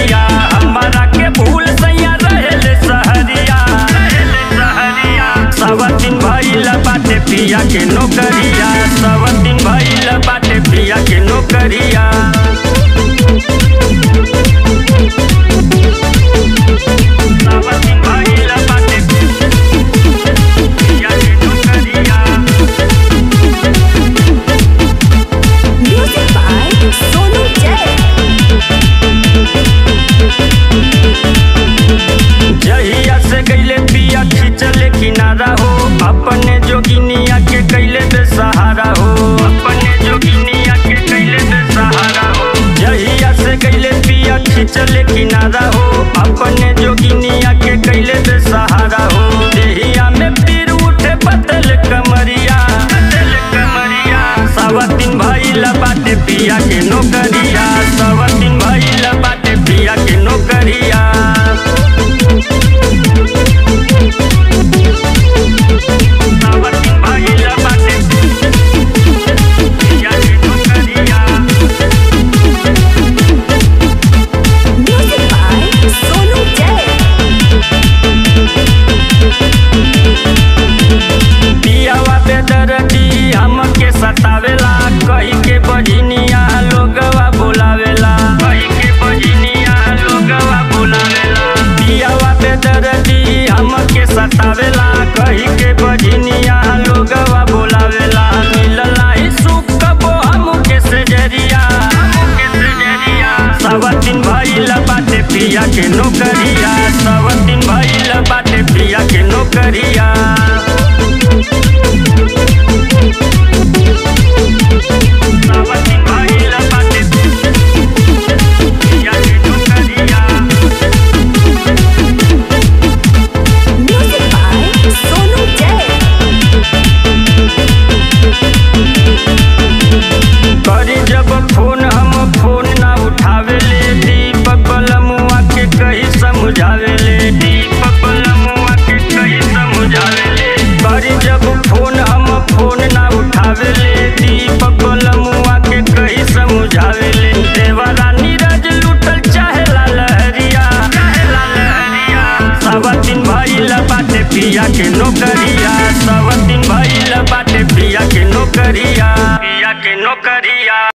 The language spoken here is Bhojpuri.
नगरिया हमारा के भूल सैया रहेले सहरिया सब दिन भइल बाटे पिया के नौकरिया सब दिन भइल बाटे पिया के नौकरिया किनारा हो अपने जोगिनिया के कैले बेसहारा हो अपने जोगिनिया के कैले बेसहारा हो जहिया से कैले पिया खिंचले किनारा हो अपने जोगिनिया के कैले बेसहारा हो देहिया में पीर उठे बदल कमरिया सब दिन भइल बाटे पिया के नौकरिया सब दिन भइल बाटे पिया के नौकरिया सतावेला कही के बजनिया लोगवा बोलावेला कही के बजनिया लोगवा बोलावेला पियावा पे दर्दी हमके सतावेला कही के बजनिया लोगवा बोलावेला मिलला ही सुख कबो हमके सजरिया सब दिन भइल बाटे पिया के नौकरिया सब दिन भइल बाटे पिया के नौकरिया जब फोन हम फोन ना उठावेले दीपक बलमुआ के कही समझावेले देवरा नीरज लुटल चाहेला लहरिया सब दिन भइल बाटे पिया के नौकरिया सब दिन भइल बाटे पिया के नौकरिया